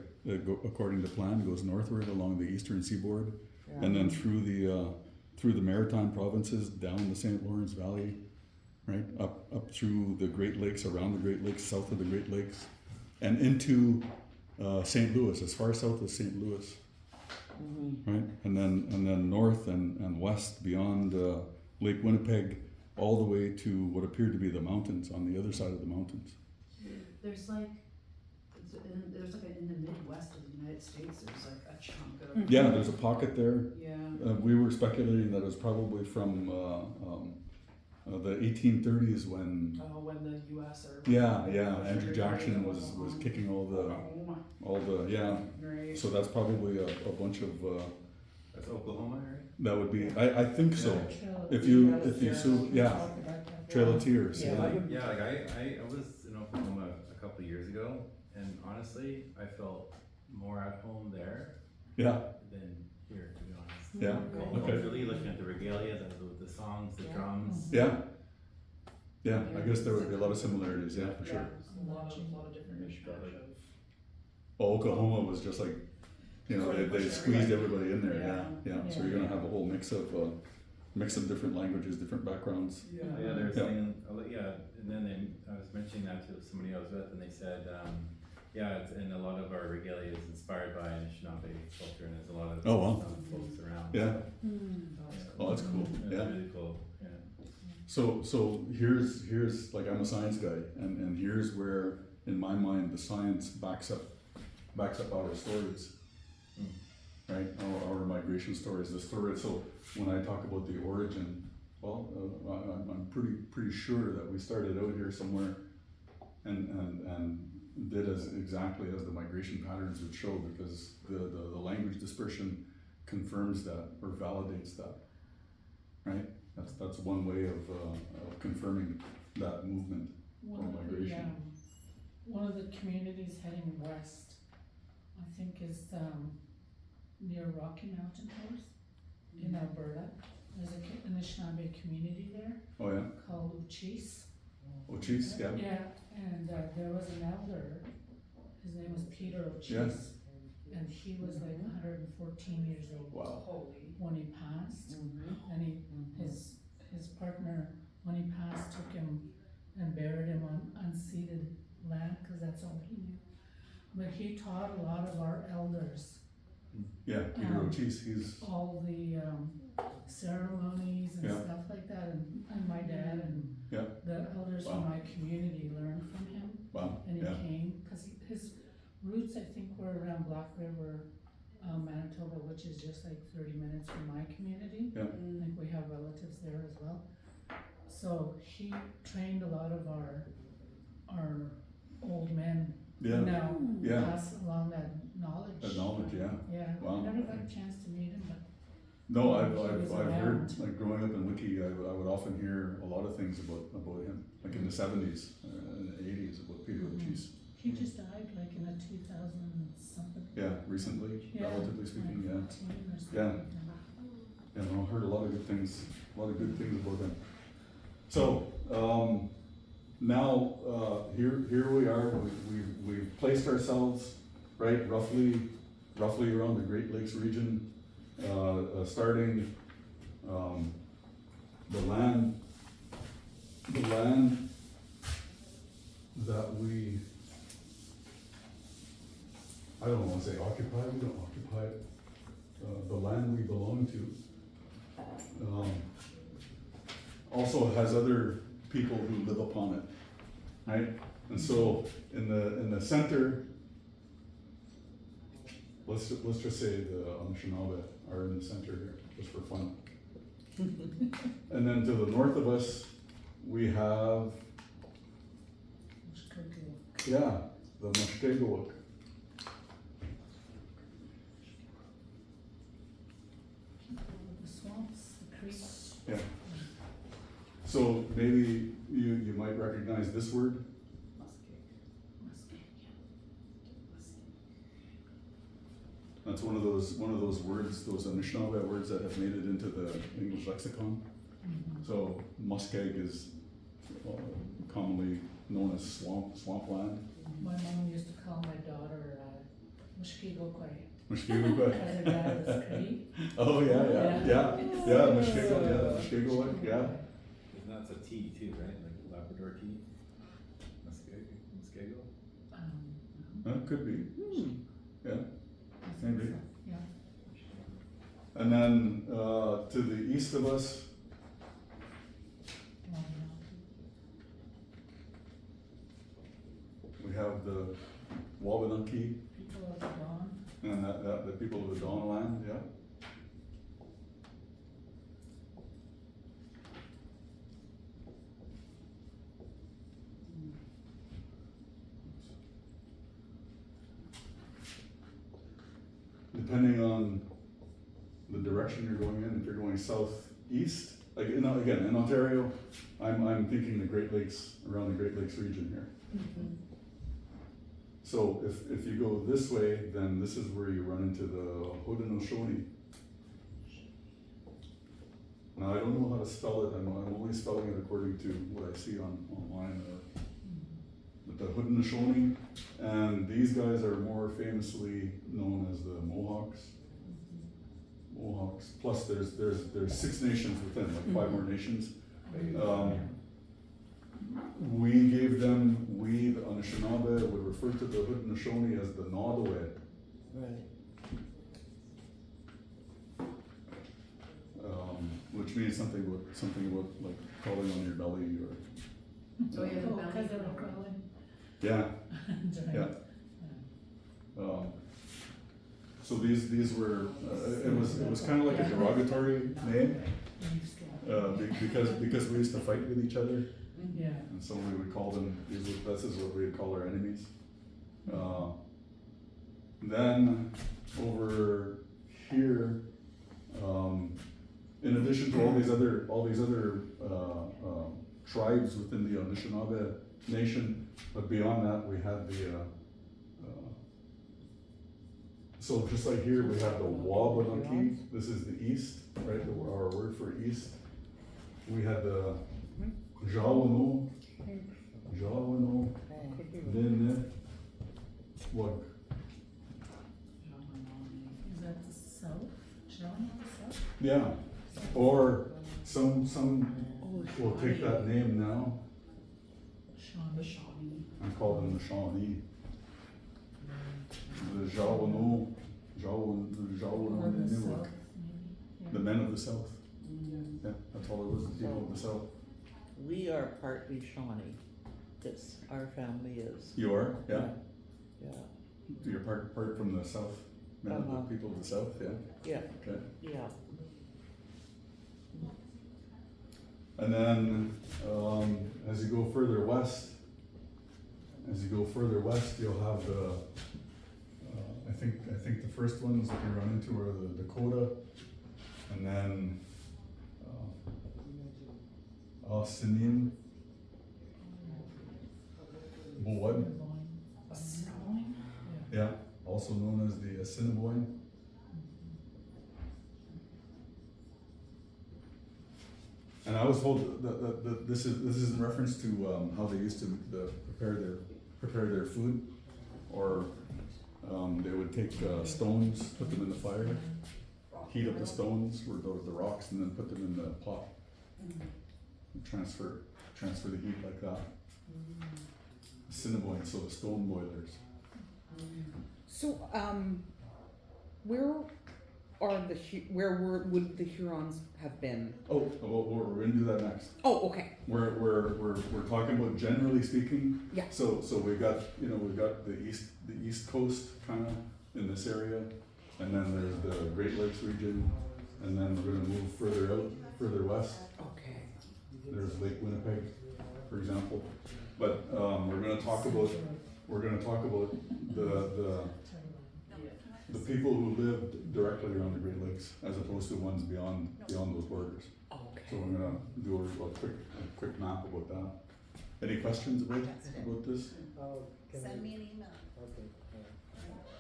according to plan, goes northward along the eastern seaboard, Yeah. and then through the maritime provinces, down the St. Lawrence Valley, right, up through the Great Lakes, around the Great Lakes, south of the Great Lakes, and into St. Louis, as far south as St. Louis, right, and then north and west beyond Lake Winnipeg, all the way to what appeared to be the mountains on the other side of the mountains. There's like in the Midwest of the United States, there's like a chunk of. Yeah, there's a pocket there. Yeah. We were speculating that it was probably from the 1830s when. Oh, when the U.S. or. Yeah, Andrew Jackson was kicking all the Right. So that's probably a bunch of That's Oklahoma, right? that would be. I think so. yeah. If you so Trail of Tears. Yeah. I was in Oklahoma a couple of years ago, and honestly, I felt more at home there Yeah. than here, to be honest. Yeah, Cool. okay. Really looking at the regalia, the songs, the Yeah. drums. Yeah. Yeah, I guess there would be a lot of similarities, yeah, for sure. Yeah, a lot of different mishmash of. Well, Oklahoma was just like, you know, they squeezed everybody in there, yeah. So you're gonna have a whole mix of different languages, different backgrounds. Oh, yeah, they were Yeah. saying, and then I was mentioning that to somebody I was with, and they said, and a lot of our regalia is inspired by Aanishinaabe culture, and there's a lot of Oh, wow. folks around. Yeah. So, Oh, that's cool, yeah. Really cool, yeah. So here's like, I'm a science guy, and here's where, in my mind, the science backs up our stories. Right, our migration stories, the story, so when I talk about the origin, well, I'm pretty sure that we started out here somewhere and did as exactly as the migration patterns would show, because the language dispersion confirms that or validates that, right? That's one way of confirming that movement or migration. One of the communities heading west, I think is, near Rocky Mountain House in Alberta. There's an Anishinaabe community there Oh yeah, called Uchis. oh geez, yeah, Yeah, and there was an elder, his name was Peter Uchis. Yes. And he was like 114 years old wow, Holy. when he passed. And his partner, when he passed, took him and buried him on unceded land, cause that's all he knew. But he taught a lot of our elders yeah, Peter O'Cheese, he's, all the ceremonies and Yeah. stuff like that, and my dad and Yeah. the elders Wow. from my community learned from him, wow, and he yeah, came, cause his roots, I think, were around Black River, Manitoba, which is just like 30 minutes from my community. Yeah. I think we have relatives there as well. So he trained a lot of our old men yeah, now yeah, pass along that knowledge. that knowledge, yeah. Yeah, Wow. I never got a chance to meet him, but No, He I've was heard, around. like growing up in Wiki, I would often hear a lot of things about him, like in the 70s, and the 80s, about Peter Mhm. O'Cheese. he just died like in a 2000 something. Yeah, recently, Yeah, relatively speaking, yeah. 2014 or something Yeah. like that. Yeah, no, I heard a lot of good things about him. So, now, here we are, we've placed ourselves, right, roughly around the Great Lakes region, starting, the land that we, I don't wanna say occupy, we don't occupy it, the land we belong to, also has other people who live upon it, right? And so in the center, let's just say the Aanishinaabe are in the center here, just for fun. And then to the north of us, we have, Which could be yeah, the Mushkegowuk. the swamps, the creeks. Yeah. So maybe you might recognize this word, that's one of those words, those Anishinaabe words that have made it into the English lexicon. Mhm. So muskeg is commonly known as swampland. My mom used to call my daughter, Mushkegowuk, Mushkegowuk. because her dad was Cree. Oh yeah, Mushkegowuk, yeah. And that's a tea too, right? Like Labrador tea? Muskego? That could be, yeah. I think Maybe. so, yeah. And then to the east of us, Long we have the Wabanaki People of the dawn. and that the people of the Dawn land, yeah. Depending on the direction you're going in, if you're going southeast, like in Ontario, I'm thinking the Great Lakes, around the Great Lakes region here. So if you go this way, then this is where you run into the Haudenosaunee Now, I don't know how to spell it, I'm only spelling it according to what I see online, with the Haudenosaunee, and these guys are more famously known as the Mohawks. Mohawks, plus there's 6 nations within, like 5 more nations. We gave them, the Aanishinaabe would refer to the Haudenosaunee as the Naudowed, Right. which means something about like crawling on your belly or, Oh, yeah, the Oh, belly. 'cause they were crawling. yeah. Right. Um, so these were, it was kind of like a derogatory name, because we used to fight with each other, Yeah. and so we would call them, this is what we would call our enemies. Then over here, in addition to all these other tribes within the Anishinaabe Nation, but beyond that, we had the so just like here, we have the Wabanaki, this is the east, right, our word for east. We had the Jawano, then what? Is that the south? Showing the south? Yeah, or some will take that name now The Shawnee. Shawnee. and call them the Shawnee. The Jawano, Or the Jawano, south, maybe. the men of the south. Yeah, that's all it was, the people of the south. We are partly Shawnee, this, our family is. You are, yeah. Yeah, You're part from the south, men of the Uh-huh. people of the south, yeah. yeah, Okay. yeah. And then, as you go further west, you'll have the, I think the first ones that you run into are the Dakota, and then, Sinin, Boad, Assiniboine? yeah, also known as the Assiniboine. And I was told that this is in reference to how they used to prepare their food, or they would take stones, put them in the fire, heat up the stones or the rocks, and then put them in the pot, and transfer the heat like that. Assiniboine, so the stone boilers. So, would the Hurons have been? Oh, well, we're gonna do that next. Oh, okay. We're talking about generally speaking. Yeah. So we've got the east coast kind of in this area, and then there's the Great Lakes region, and then we're gonna move further west. Okay. There's Lake Winnipeg, for example. But we're gonna talk about the people who lived directly around the Great Lakes, as opposed to ones beyond those borders. Okay. So we're gonna do a quick map about that. Any questions about this? Send me an email.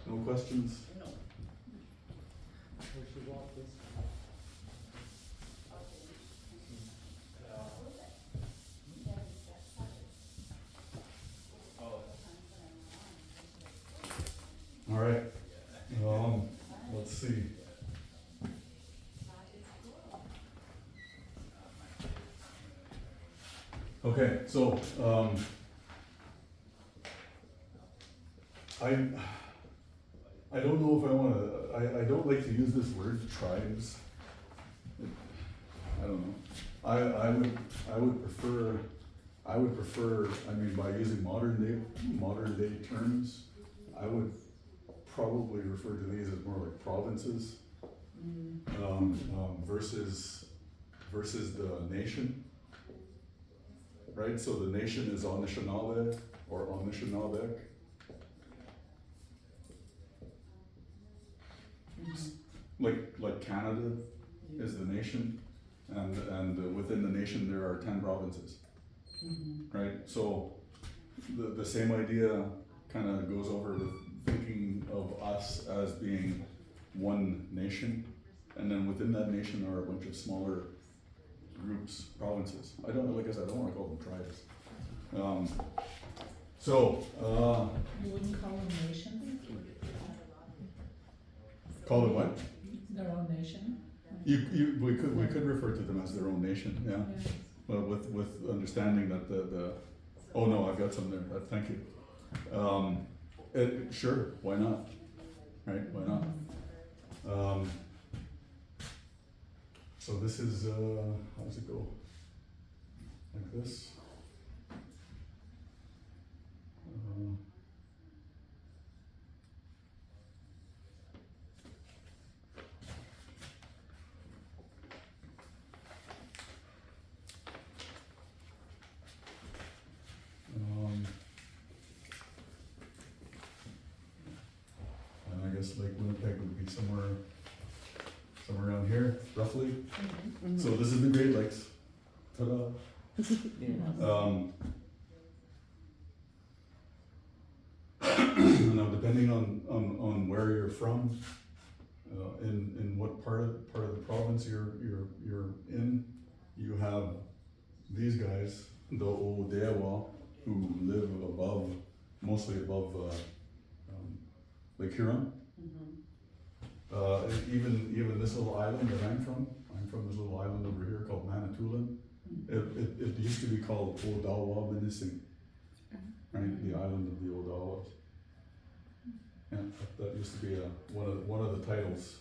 No questions? No. All right. Let's see. Okay, so I don't know if I wanna. I don't like to use this word tribes. I don't know. I would prefer. I mean, by using modern day terms, I would probably refer to these as more like provinces, versus the nation, right? So the nation is Aanishinaabe or Anishinaabe. Like Canada is the nation, and within the nation there are 10 provinces, right? So the same idea kind of goes over with thinking of us as being one nation, and then within that nation are a bunch of smaller groups, provinces. I don't, like I said, I don't wanna call them tribes. So, You wouldn't call them nations, call it what? their own nation? We could refer to them as their own nation, yeah. Yeah. Well, with understanding that oh no, I've got some there, thank you. Sure, why not? Right, why not? So this is, how does it go? Like this? And I guess Lake Winnipeg would be somewhere around here, roughly. So this is the Great Lakes. Ta-da. Now, depending on where you're from, in what part of the province you're in, you have these guys, the Odeawa, who live mostly above Lake Huron. Even this little island that I'm from this little island over here called Manitoulin. It used to be called Odawa Minising, right? The island of the Odawas. Yeah, that used to be one of the titles,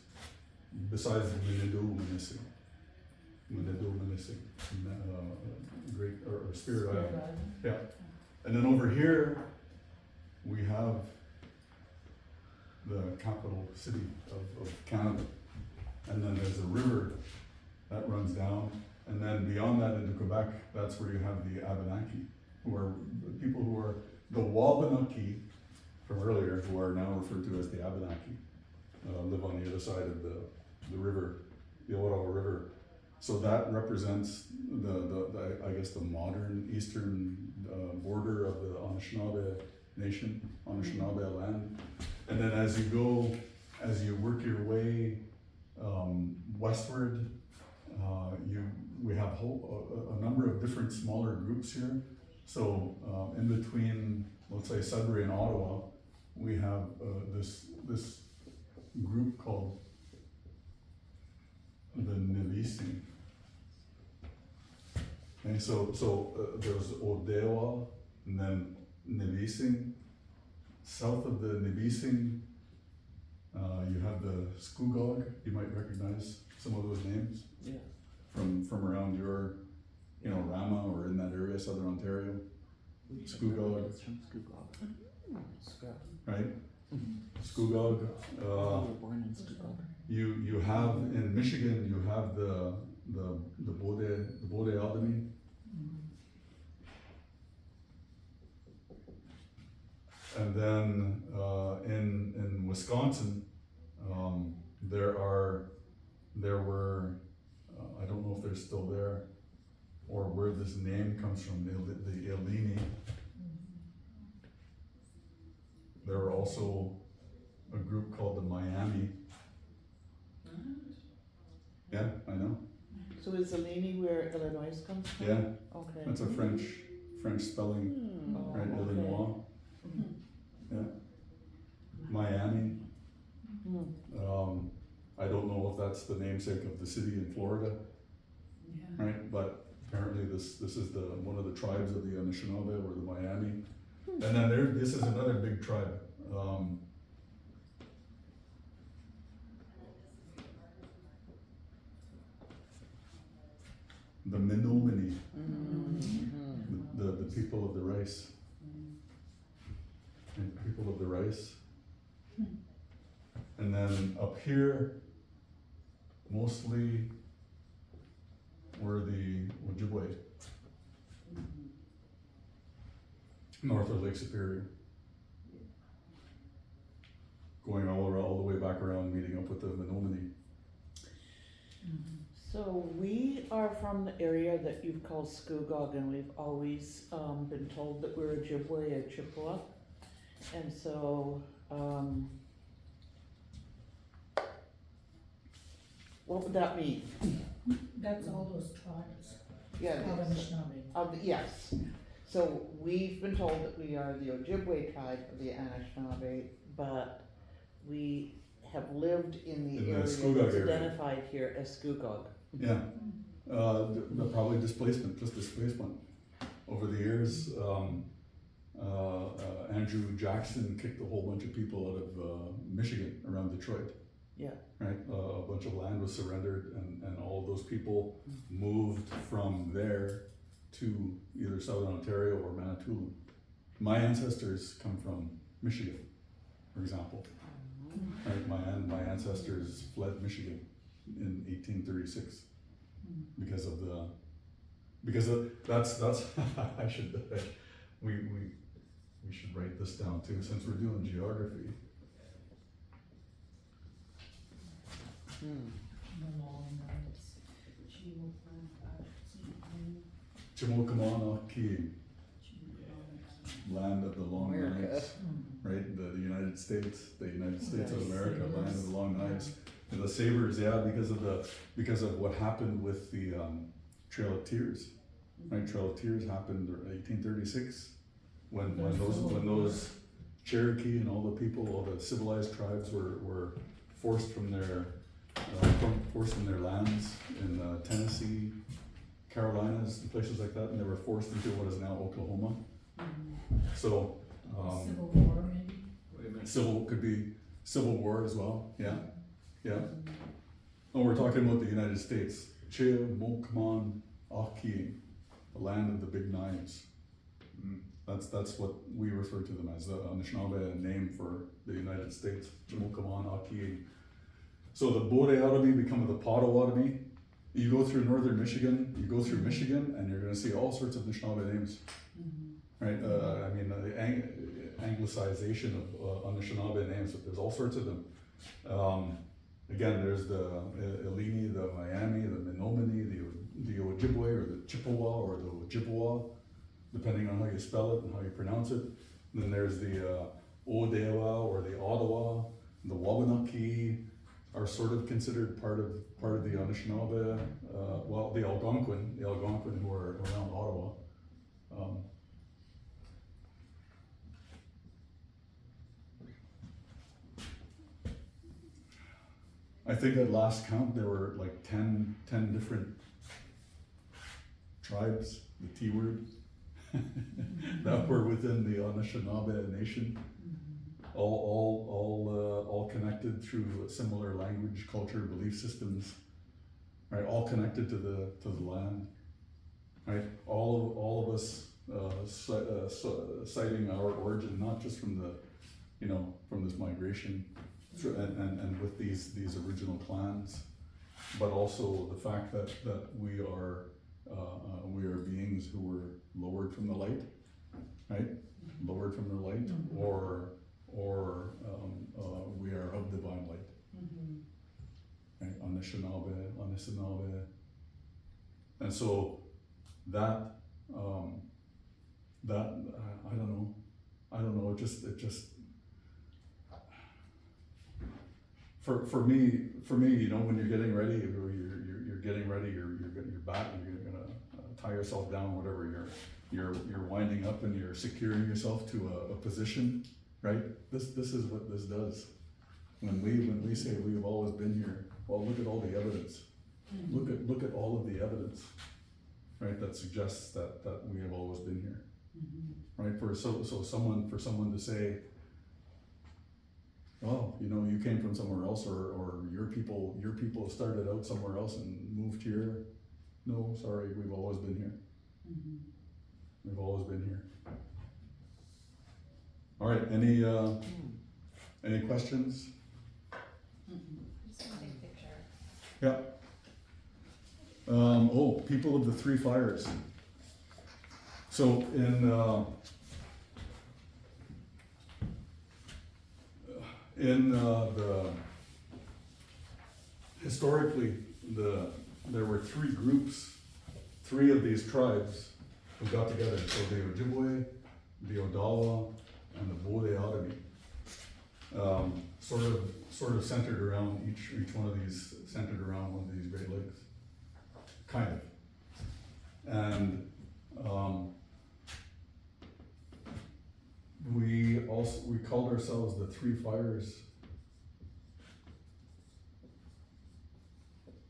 besides the Minising, great or Spirit Island. Yeah, and then over here we have the capital city of Canada, and then there's a river that runs down, and then beyond that into Quebec, that's where you have the Abenaki, who are people who are the Wabanaki from earlier, who are now referred to as the Abenaki, live on the other side of the river, the Ottawa River. So that represents the I guess the modern eastern border of the Aanishinaabe nation, Aanishinaabe land. And then as you work your way westward, we have a number of different smaller groups here. So in between, let's say Sudbury and Ottawa, we have this group called the Nivisi. Okay, so there's Odeawa, and then Nivisi. South of the Nibising, you have the Scugog. You might recognize some of those names. Yeah. From around your, Rama or in that area, Southern Ontario. Scugog. From Scugog. Right? Scugog. We were born in Scugog. You have in Michigan, you have the Bode Aldemy. And then in Wisconsin, there were I don't know if they're still there, or where this name comes from, the Elini. There were also a group called the Miami. Yeah, I know. So is Eleni where Illinois comes from? Yeah, Okay. that's a French spelling, Oh, right? okay. Illinois. Yeah. Miami. I don't know if that's the namesake of the city in Florida, Yeah. right? But apparently this is one of the tribes of the Aanishinaabe, or the Miami. And then this is another big tribe. The Menominee, the people of the rice. And people of the rice. And then up here, mostly were the Ojibwe, north of Lake Superior. Going all the way back around, meeting up with the Menominee. So we are from the area that you've called Scugog, and we've always been told that we're Ojibwe or Chippewa. And so, what would that mean? That's all those tribes Yeah, of it's- Anishinaabe. yes. So we've been told that we are the Ojibwe tribe of the Aanishinaabe, but we have lived in In the the area Scugog that's area. identified here as Scugog. Yeah, probably displacement, just displacement. Over the years, Andrew Jackson kicked a whole bunch of people out of Michigan around Detroit. Yeah. Right, a bunch of land was surrendered, and all of those people moved from there to either Southern Ontario or Manitoulin. My ancestors come from Michigan, for example. Right, my ancestors fled Michigan in 1836 because of that's we should write this down too, since we're doing geography. The long nights. Chimokamanaki, land of the long America. nights, right? The United States of America, land of the long nights. And the Sabres, yeah, because of what happened with the Trail of Tears, right? Trail of Tears happened in 1836, when those Cherokee and all the people, all the civilized tribes were forced from their lands in Tennessee, Carolinas, and places like that, and they were forced into what is now Oklahoma. So, Civil War, maybe? Wait a minute. could be Civil War as well, yeah. Oh, we're talking about the United States. Chimokman Aki, the land of the big knives. That's what we refer to them as, the Anishinaabe name for the United States. Chimokman Aki. So the Boreatomi become the Potawatomi. You go through northern Michigan, and you're gonna see all sorts of Anishinaabe names. Right, I mean, the anglicization of Anishinaabe names, but there's all sorts of them. Again, there's the Eleni, the Miami, the Menominee, the Ojibwe, or the Chippewa, or the Ojibwa, depending on how you spell it and how you pronounce it. And then there's the Odawa, or the Ottawa, the Wabanaki are sort of considered part of the Anishinaabe. Well, the Algonquin who are around Ottawa. I think at last count there were like 10 different tribes, the T word, that were within the Anishinaabe nation, all connected through a similar language, culture, belief systems, right? All connected to the land, right? All of us citing our origin, not just from from this migration. And with these original clans, but also the fact that we are beings who were lowered from the light, right? Lowered from the light, or we are of divine light. Right? Aanishinaabe, and so that I don't know. It just. For me, when you're getting ready, you're getting ready, you're gonna tie yourself down, whatever. You're winding up and you're securing yourself to a position, right? This is what this does. When we say we've always been here, well, look at all the evidence. Look at all of the evidence, right? That suggests that we have always been here, right? For someone to say, oh, you came from somewhere else, or your people started out somewhere else and moved here. No, sorry, we've always been here. We've always been here. All right, any questions? Just a big picture. Yeah. People of the Three Fires. So historically, there were three groups, three of these tribes who got together. So the Ojibwe, the Odawa, and the Boreatomi, sort of centered around each one of these, centered around one of these Great Lakes. kind of. And, we called ourselves the Three Fires.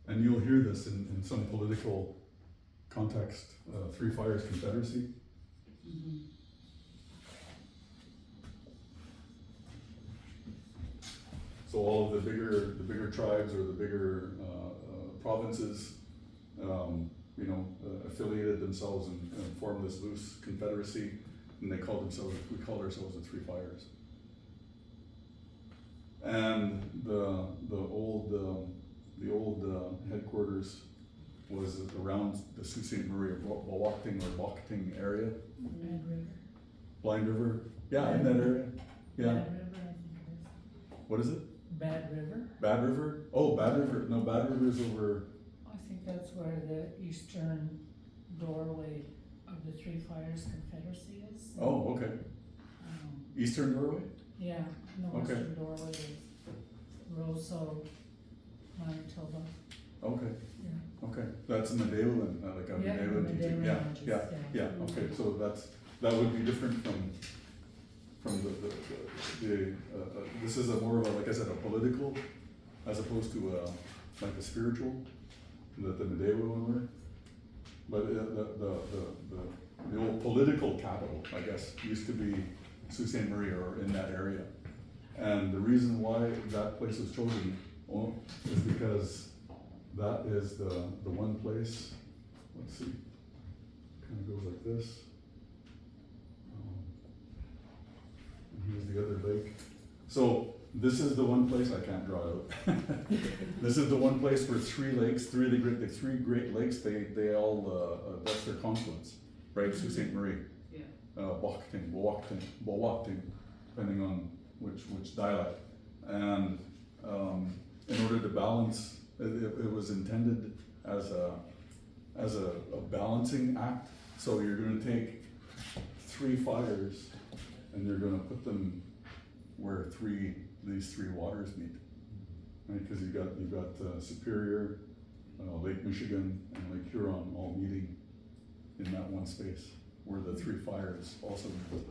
And you'll hear this in some political context, Three Fires Confederacy. Mhm. So all of the bigger tribes or the bigger provinces, affiliated themselves and formed this loose confederacy, and we called ourselves the Three Fires. And the old headquarters was around the Sault Ste. Marie or Bawakting area, Bad River. Blind River, yeah, in that area, yeah. Bad River, I think it is. What is it? Bad River. Bad River? Oh, Bad River. No, Bad River is over. I think that's where the eastern doorway of the Three Fires Confederacy is. Oh, okay. Eastern doorway? Yeah, the Okay. western doorway is Roseau, Manitoba, Okay, yeah. okay. That's Medewin, like a Yeah, Medewin Medewin teaching. Yeah, lodges, yeah, yeah. yeah. Okay, so that would be different from this is a more of a, like I said, a political, as opposed to like a spiritual, that the Medewin were. But the old political capital, I guess, used to be Sault Ste. Marie or in that area. And the reason why that place was chosen is because that is the one place, let's see, kind of goes like this. And here's the other lake. So this is the one place, I can't draw it out. This is the one place where three the three Great Lakes, they all, that's their confluence, right? Sault Ste. Marie. Yeah. Bawakting, depending on which dialect. And in order to balance, it was intended as a balancing act. So you're going to take three fires and you're going to put them where these three waters meet, right? Because you've got Superior, Lake Michigan, and Lake Huron all meeting in that one space where the three fires also meet.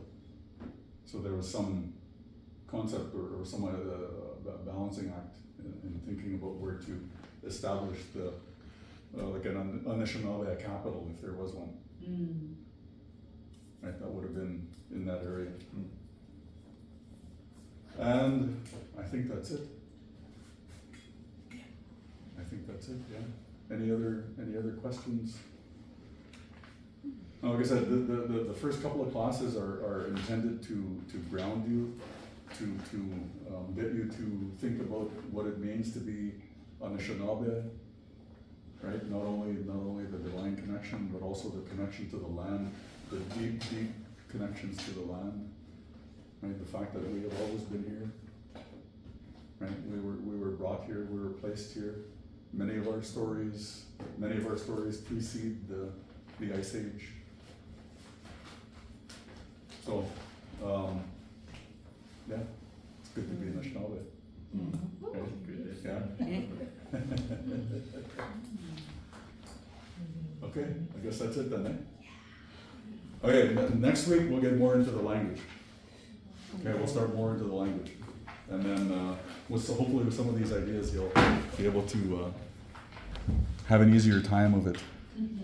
So there was some concept or some balancing act in thinking about where to establish the like an Aanishinaabe, a capital, if there was one. Mm. Right, that would have been in that area. And I think that's it. I think that's it, yeah. Any other questions? Like I said, the first couple of classes are intended to ground you, to get you to think about what it means to be Aanishinaabe, right? Not only the divine connection, but also the connection to the land, the deep connections to the land, right? The fact that we have always been here, right? We were brought here, we were placed here. Many of our stories precede the Ice Age. So, yeah, it's good to be in Anishinaabe. Okay, yeah. Okay, I guess that's it then, eh? Okay, next week we'll get more into the language. Okay, we'll start more into the language. And then, hopefully with some of these ideas, you'll be able to have an easier time of it. Mhm.